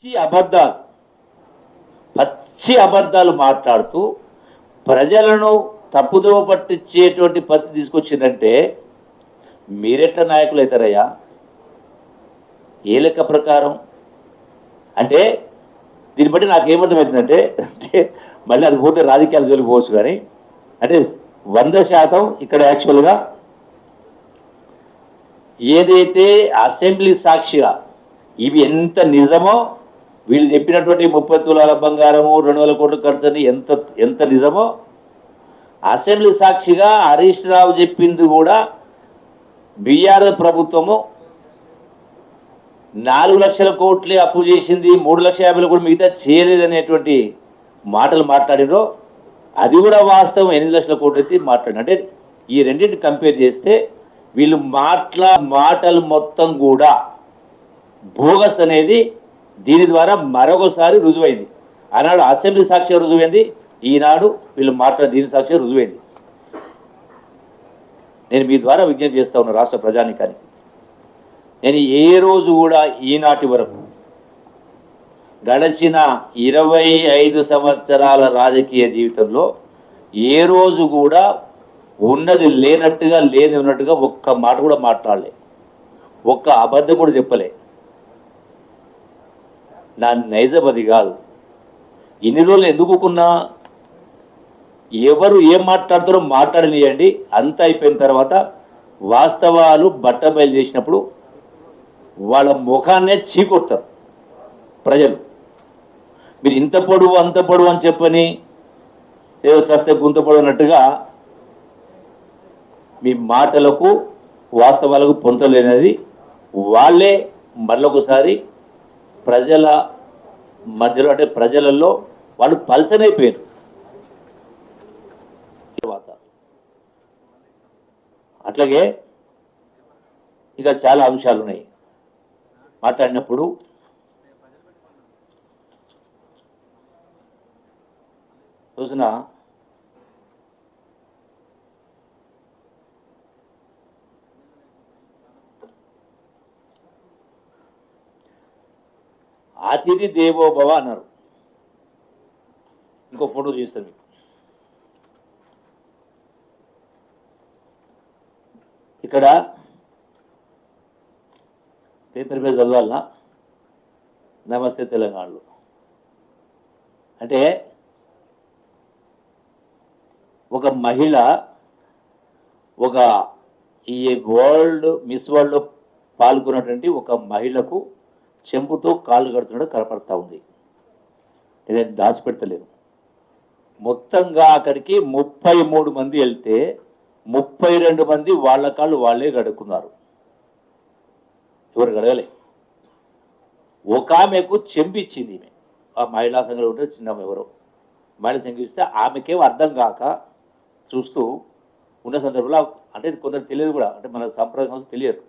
అబద్ధాలు పచ్చి అబద్ధాలు మాట్లాడుతూ ప్రజలను తప్పుదోవ పట్టించేటువంటి పరిస్థితి తీసుకొచ్చిందంటే మీరెట్లా నాయకులు అవుతారయ్యా? ఏ లెక్క ప్రకారం అంటే దీన్ని బట్టి నాకేమర్థమవుతుందంటే అంటే మళ్ళీ అది పోతే రాజకీయాలు జోలిపోవచ్చు కానీ అంటే 100% ఇక్కడ యాక్చువల్గా ఏదైతే అసెంబ్లీ సాక్షిగా ఇవి ఎంత నిజమో వీళ్ళు చెప్పినటువంటి 30 తులాల బంగారము 200 కోట్ల ఖర్చు ఎంత ఎంత నిజమో అసెంబ్లీ సాక్షిగా హరీష్ రావు చెప్పింది కూడా బీఆర్ఎస్ ప్రభుత్వము 4 లక్షల కోట్లే అప్పు చేసింది 3,50,000 కూడా మిగతా చేయలేదనేటువంటి మాటలు మాట్లాడినో అది కూడా వాస్తవం 8 లక్షల కోట్లు ఎత్తి మాట్లాడిన అంటే ఈ రెండింటిని కంపేర్ చేస్తే వీళ్ళు మాటలు మొత్తం కూడా బోగస్ అనేది దీని ద్వారా మరొకసారి రుజువైంది. ఆనాడు అసెంబ్లీ సాక్షిగా రుజువైంది, ఈనాడు వీళ్ళు దీని సాక్షిగా రుజువైంది. నేను మీ ద్వారా విజ్ఞప్తి చేస్తా ఉన్నా రాష్ట్ర ప్రజానీకానికి, నేను ఏ రోజు కూడా ఈనాటి వరకు గడచిన 25 సంవత్సరాల రాజకీయ జీవితంలో ఏ రోజు కూడా ఉన్నది లేనట్టుగా లేని ఉన్నట్టుగా ఒక్క మాట కూడా మాట్లాడలే, ఒక్క అబద్ధం కూడా చెప్పలే. నా నైజం అది కాదు. ఇన్ని రోజులు ఎందుకున్నా ఎవరు ఏం మాట్లాడతారో మాట్లాడనియండి, అంతా అయిపోయిన తర్వాత వాస్తవాలు బట్టబయలు చేసినప్పుడు వాళ్ళ ముఖాన్నే చీకొడతారు ప్రజలు. మీరు ఇంత పొడువు అంత పొడువు అని చెప్పని ఏదో సస్తే గుంత పొడవు అన్నట్టుగా మీ మాటలకు వాస్తవాలకు పొంతలేనిది వాళ్ళే మళ్ళొకసారి ప్రజల మధ్యలో అంటే ప్రజలలో వాళ్ళు పల్సనైపోయారు. తర్వాత అట్లాగే ఇక చాలా అంశాలు ఉన్నాయి మాట్లాడినప్పుడు. చూసిన అతిథి దేవోభవ అన్నారు. ఇంకో ఫోటో చూస్తాను మీకు. ఇక్కడ పేపర్ మీద చదవాలనా? నమస్తే తెలంగాణలో అంటే ఒక మహిళ ఒక ఈ మిస్ వరల్డ్లో పాల్గొన్నటువంటి ఒక మహిళకు చెంపుతో కాళ్ళు కడుతున్నాడు కనపడతా ఉంది. నేను దాచిపెట్టలేను. మొత్తంగా అక్కడికి 33 మంది వెళ్తే 32 మంది వాళ్ళ కాళ్ళు వాళ్ళే గడుక్కున్నారు, ఎవరు గడగలే. ఒక ఆమెకు చెంపిచ్చింది. ఈమె ఆ మహిళా సంఘంలో ఉంటే చిన్న ఎవరో మహిళ చెంపిస్తే ఆమెకేమో అర్థం కాక చూస్తూ ఉన్న సందర్భంలో అంటే కొందరు తెలియదు కూడా, అంటే మన సంప్రదాయ సంస్థ తెలియదు.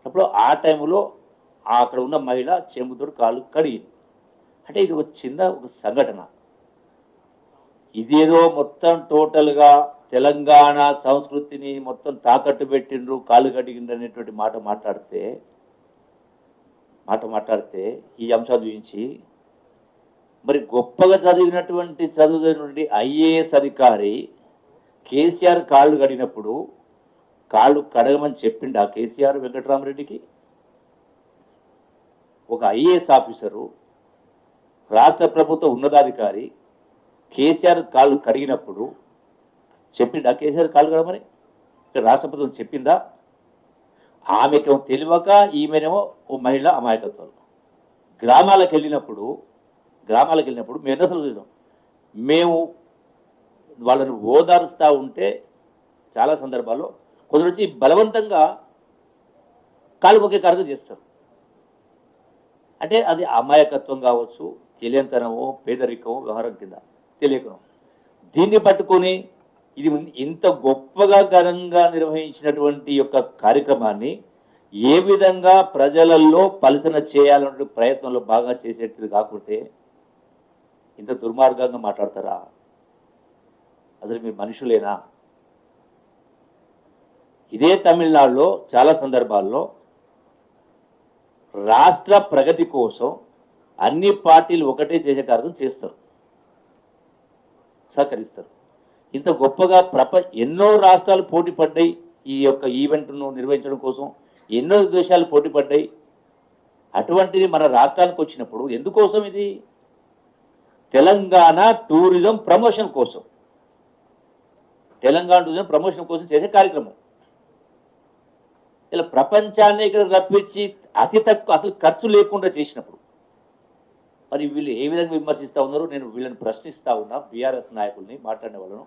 అప్పుడు ఆ టైంలో అక్కడ ఉన్న మహిళ చెంబుతో కాళ్ళు కడిగింది. అంటే ఇది ఒక సంఘటన. ఇదేదో మొత్తం టోటల్గా తెలంగాణ సంస్కృతిని మొత్తం తాకట్టు పెట్టిండ్రు, కాళ్ళు కడిగిండ్రు అనేటువంటి మాట మాట్లాడితే ఈ అంశాలు చూపించి మరి గొప్పగా చదివినటువంటి ఐఏఎస్ అధికారి కేసీఆర్ కాళ్ళు కడిగినప్పుడు కాళ్ళు కడగమని చెప్పిండు ఆ కేసీఆర్ వెంకటరామరెడ్డికి? ఒక ఐఏఎస్ ఆఫీసరు రాష్ట్ర ప్రభుత్వ ఉన్నతాధికారి కేసీఆర్ కాళ్ళు కడిగినప్పుడు చెప్పిండా కేసీఆర్ కాళ్ళు కడగమని? రాష్ట్ర ప్రభుత్వం చెప్పిందా? ఆమెకేమో తెలియక ఈమెనేమో ఓ మహిళ అమాయకత్వం. గ్రామాలకు వెళ్ళినప్పుడు మేము ఎన్నోసార్లు చూసాం. మేము వాళ్ళని ఓదారుస్తూ ఉంటే చాలా సందర్భాల్లో కొందరు వచ్చి బలవంతంగా కాలు మొక్కే కార్యక్రమం చేస్తారు. అంటే అది అమాయకత్వం కావచ్చు, తెలియంతనమో పేదరికమో వ్యవహారం కింద తెలియకనో దీన్ని పట్టుకొని ఇది ఇంత గొప్పగా ఘనంగా నిర్వహించినటువంటి యొక్క కార్యక్రమాన్ని ఏ విధంగా ప్రజలలో పలుచన చేయాలనే ప్రయత్నంలో బాగా చేసేది కాకుంటే ఇంత దుర్మార్గంగా మాట్లాడతారా? అసలు మీరు మనుషులేనా? ఇదే తమిళనాడులో చాలా సందర్భాల్లో రాష్ట్ర ప్రగతి కోసం అన్ని పార్టీలు ఒకటే చేసే కార్యక్రమం చేస్తారు, సహకరిస్తారు. ఇంత గొప్పగా ఎన్నో రాష్ట్రాలు పోటీ పడ్డాయి ఈ యొక్క ఈవెంట్ను నిర్వహించడం కోసం, ఎన్నో దేశాలు పోటీ పడ్డాయి. అటువంటిది మన రాష్ట్రానికి వచ్చినప్పుడు ఎందుకోసం ఇది? తెలంగాణ టూరిజం ప్రమోషన్ కోసం, తెలంగాణ టూరిజం ప్రమోషన్ కోసం చేసే కార్యక్రమం. ఇలా ప్రపంచాన్ని ఇక్కడ రప్పించి అతి తక్కువ అసలు ఖర్చు లేకుండా చేసినప్పుడు మరి వీళ్ళు ఏ విధంగా విమర్శిస్తూ ఉన్నారు? నేను వీళ్ళని ప్రశ్నిస్తూ ఉన్నా, బీఆర్ఎస్ నాయకుల్ని, మాట్లాడిన వాళ్ళను.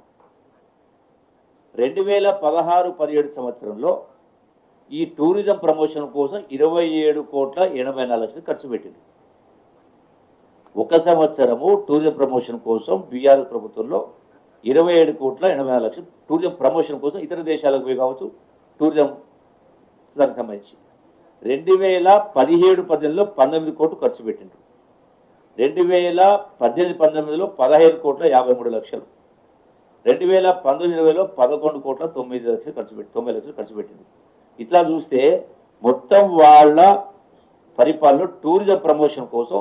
2016-17 సంవత్సరంలో ఈ టూరిజం ప్రమోషన్ కోసం 27,84,00,000 ఖర్చు పెట్టింది. ఒక సంవత్సరము టూరిజం ప్రమోషన్ కోసం బీఆర్ఎస్ ప్రభుత్వంలో 27,84,00,000 టూరిజం ప్రమోషన్ కోసం ఇతర దేశాలకు పోయి కావచ్చు, టూరిజం దానికి సంబంధించి 2017-18లో 19 కోట్లు ఖర్చు పెట్టిండ్రు. 2018-19లో 15,53,00,000, 2019-20లో 11,09,00,000 ఖర్చు పెట్టి 90 లక్షలు ఖర్చు పెట్టింది. ఇట్లా చూస్తే మొత్తం వాళ్ళ పరిపాలనలో టూరిజం ప్రమోషన్ కోసం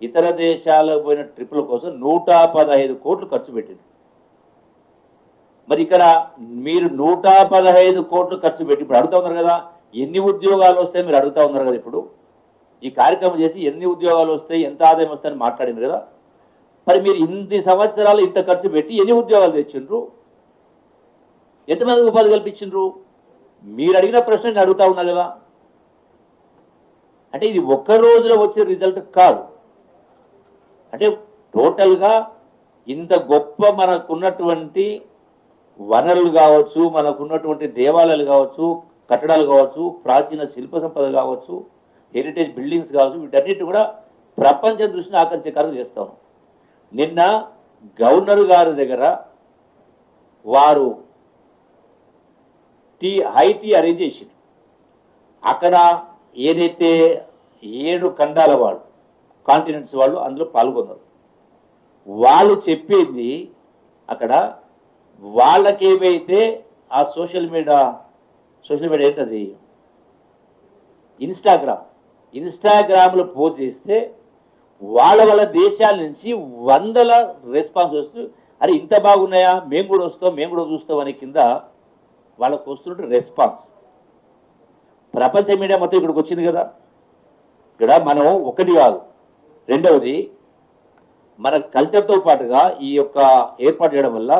ఇతర దేశాలకు పోయిన ట్రిప్పుల కోసం 115 కోట్లు ఖర్చు పెట్టింది. మరి ఇక్కడ మీరు 115 కోట్లు ఖర్చు పెట్టి ఇప్పుడు అడుగుతా ఉన్నారు కదా, ఎన్ని ఉద్యోగాలు వస్తాయి మీరు అడుగుతా ఉన్నారు కదా. ఇప్పుడు ఈ కార్యక్రమం చేసి ఎన్ని ఉద్యోగాలు వస్తాయి, ఎంత ఆదాయం వస్తాయని మాట్లాడింది కదా. మరి మీరు ఇన్ని సంవత్సరాలు ఇంత ఖర్చు పెట్టి ఎన్ని ఉద్యోగాలు తెచ్చిండ్రు? ఎంతమందికి ఉపాధి కల్పించిండ్రు? మీరు అడిగిన ప్రశ్న నేను అడుగుతా ఉన్నా కదా. అంటే ఇది ఒక్క రోజులో వచ్చే రిజల్ట్ కాదు. అంటే టోటల్గా ఇంత గొప్ప మనకున్నటువంటి వనరులు కావచ్చు, మనకున్నటువంటి దేవాలయాలు కావచ్చు, కట్టడాలు కావచ్చు, ప్రాచీన శిల్ప సంపద కావచ్చు, హెరిటేజ్ బిల్డింగ్స్ కావచ్చు, వీటన్నిటి కూడా ప్రపంచ దృష్టిని ఆకర్షించే కార్యం చేస్తాను. నిన్న గవర్నర్ గారి దగ్గర వారు హై టీ అరేంజ్ చేసింది. అక్కడ ఏదైతే 7 ఖండాల వాళ్ళు, కాంటినెంట్స్ వాళ్ళు అందులో పాల్గొన్నారు. వాళ్ళు చెప్పింది అక్కడ వాళ్ళకేమైతే ఆ సోషల్ మీడియా ఏంటది, ఇన్స్టాగ్రామ్లో పోస్ట్ చేస్తే వాళ్ళ దేశాల నుంచి వందల రెస్పాన్స్ వస్తూ, అరే ఇంత బాగున్నాయా, మేము కూడా వస్తాం, మేము కూడా చూస్తాం అనే కింద వాళ్ళకు వస్తున్న రెస్పాన్స్. ప్రపంచ మీడియా మొత్తం ఇక్కడికి వచ్చింది కదా. ఇక్కడ మనం ఒకటి కాదు, రెండవది మన కల్చర్తో పాటుగా ఈ యొక్క ఏర్పాటు చేయడం వల్ల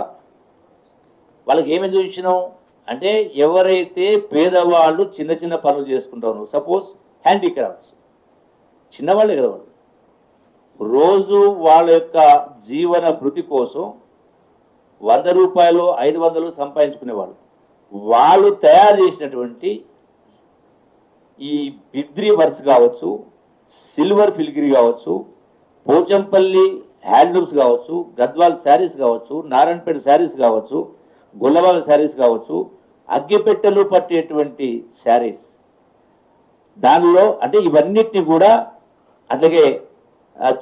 వాళ్ళకి ఏమేమి చూపించినాం అంటే, ఎవరైతే పేదవాళ్ళు చిన్న చిన్న పనులు చేసుకుంటారు, సపోజ్ హ్యాండీక్రాఫ్ట్స్, చిన్నవాళ్ళే కదా వాళ్ళు, రోజు వాళ్ళ యొక్క జీవన భృతి కోసం 100 రూపాయలు 500 సంపాదించుకునేవాళ్ళు, వాళ్ళు తయారు చేసినటువంటి ఈ బిద్రీ వర్క్స్ కావచ్చు, సిల్వర్ ఫిలిగ్రీ కావచ్చు, పోచంపల్లి హ్యాండ్లూమ్స్ కావచ్చు, గద్వాల్ శారీస్ కావచ్చు, నారాయణపేట శారీస్ కావచ్చు, గొల్లవాళ్ళ శారీస్ కావచ్చు, అగ్గిపెట్టెలు పట్టేటువంటి శారీస్, దానిలో అంటే ఇవన్నిటిని కూడా, అట్లాగే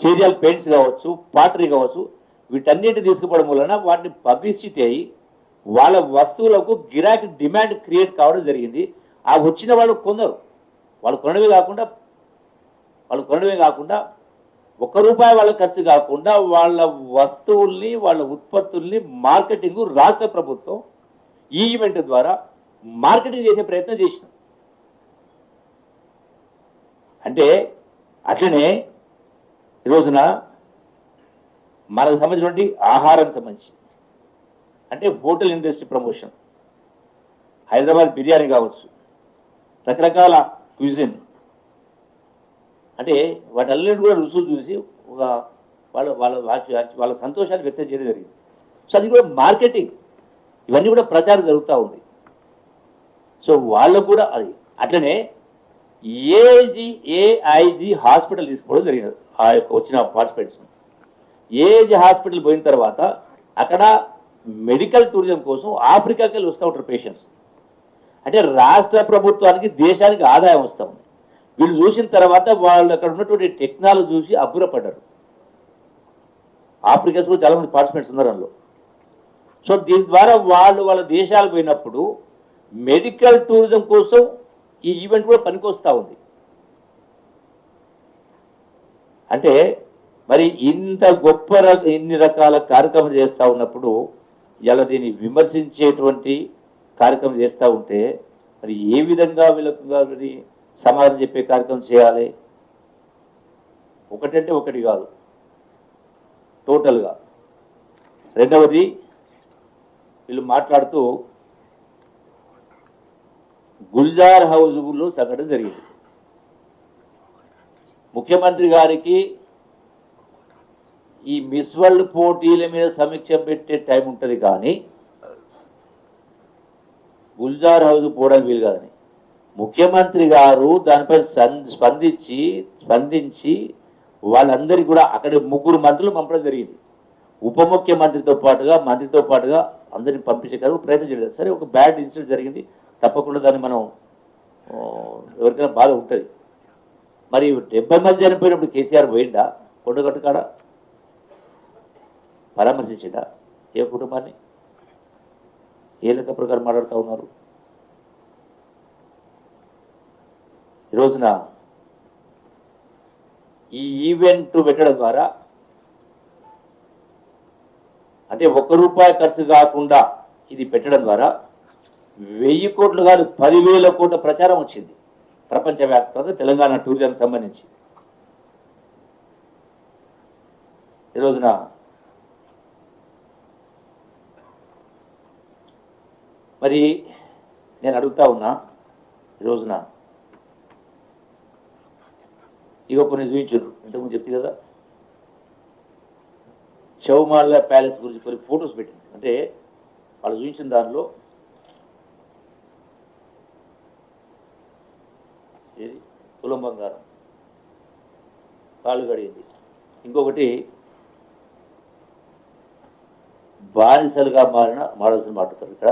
చేరియాల్ పెయింట్స్ కావచ్చు, పాటరీ కావచ్చు, వీటన్నిటిని తీసుకుపోవడం వలన వాటిని పబ్లిసిటీ అయ్యి వాళ్ళ వస్తువులకు గిరాకీ డిమాండ్ క్రియేట్ కావడం జరిగింది. ఆ వచ్చిన వాళ్ళు కొందరు వాళ్ళు కొనడమే కాకుండా 1 రూపాయి వాళ్ళ ఖర్చు కాకుండా వాళ్ళ వస్తువుల్ని, వాళ్ళ ఉత్పత్తుల్ని మార్కెటింగ్ రాష్ట్ర ప్రభుత్వం ఈ ఈవెంట్ ద్వారా మార్కెటింగ్ చేసే ప్రయత్నం చేసినాం. అంటే అట్లనే ఈరోజున మనకు సంబంధించినటువంటి ఆహారానికి సంబంధించి అంటే hotel industry promotion, Hyderabad biryani కావచ్చు, రకరకాల క్యూజిన్, అంటే వాటన్నిటి కూడా రుసులు చూసి ఒక వాళ్ళ సంతోషాన్ని వ్యక్తం చేయడం జరిగింది. సో అది కూడా మార్కెటింగ్, ఇవన్నీ కూడా ప్రచారం జరుగుతూ ఉంది. సో వాళ్ళకు కూడా అది అట్లనే ఏఐజీ హాస్పిటల్ తీసుకోవడం జరిగింది. ఆ యొక్క వచ్చిన పార్టిసిపేట్స్ ఏఐజీ హాస్పిటల్ పోయిన తర్వాత అక్కడ మెడికల్ టూరిజం కోసం ఆఫ్రికాకి వెళ్ళి వస్తూ ఉంటారు పేషెంట్స్. అంటే రాష్ట్ర ప్రభుత్వానికి, దేశానికి ఆదాయం వస్తూ ఉంది. వీళ్ళు చూసిన తర్వాత వాళ్ళు అక్కడ ఉన్నటువంటి టెక్నాలజీ చూసి అబ్బురపడ్డారు. ఆఫ్రికాస్ కూడా చాలామంది పార్టిసిపేట్స్ ఉన్నారు అందులో. సో దీని ద్వారా వాళ్ళ దేశాలు పోయినప్పుడు మెడికల్ టూరిజం కోసం ఈ ఈవెంట్ కూడా పనికొస్తూ ఉంది. అంటే మరి ఇంత గొప్ప ఇన్ని రకాల కార్యక్రమం చేస్తూ ఉన్నప్పుడు ఇలా దీన్ని విమర్శించేటువంటి కార్యక్రమం చేస్తూ ఉంటే మరి ఏ విధంగా వీళ్ళకి సమాధానం చెప్పే కార్యక్రమం చేయాలి? ఒకటంటే ఒకటి కాదు, టోటల్గా. రెండవది, వీళ్ళు మాట్లాడుతూ గుల్జార్ హౌస్లో సంఘటన జరిగింది. ముఖ్యమంత్రి గారికి ఈ మిస్ వరల్డ్ పోటీల మీద సమీక్ష పెట్టే టైం ఉంటుంది, కానీ గుల్జార్ హౌస్ పోవడానికి వీలు కాదని ముఖ్యమంత్రి గారు దానిపై స్పందించి వాళ్ళందరికీ కూడా అక్కడ 3 మంత్రులు పంపడం జరిగింది. ఉప ముఖ్యమంత్రితో పాటుగా మంత్రితో పాటుగా అందరిని పంపించగలరు ప్రయత్నం చేయలేదు. సరే, ఒక బ్యాడ్ ఇన్సిడెంట్ జరిగింది, తప్పకుండా దాన్ని మనం ఎవరికైనా బాధ ఉంటుంది. మరి 70 మంది చనిపోయినప్పుడు కేసీఆర్ పోయిండా కొండగట్టు కాడ? పరామర్శించిండా ఏ కుటుంబాన్ని? ఏ లెక్క ప్రకారం మాట్లాడుతూ ఉన్నారు? ఈ రోజున ఈ ఈవెంట్ పెట్టడం ద్వారా అంటే ₹1 ఖర్చు కాకుండా ఇది పెట్టడం ద్వారా 1000 కోట్లు కాదు 10,000 కోట్ల ప్రచారం వచ్చింది ప్రపంచవ్యాప్తంగా తెలంగాణ టూరిజం సంబంధించి. ఈ రోజున మరి నేను అడుగుతా ఉన్నా, ఈ రోజున ఇక కొన్ని చూపించారు, ఇంతకుముందు చెప్తే కదా చౌమాల ప్యాలెస్ గురించి కొన్ని ఫొటోస్ పెట్టింది. అంటే వాళ్ళు చూపించిన దానిలో ఏది తులం బంగారం కాళ్ళు గడిగింది, ఇంకొకటి బానిసలుగా మారిన మోడల్స్ని మాట్లాడతారు. ఇక్కడ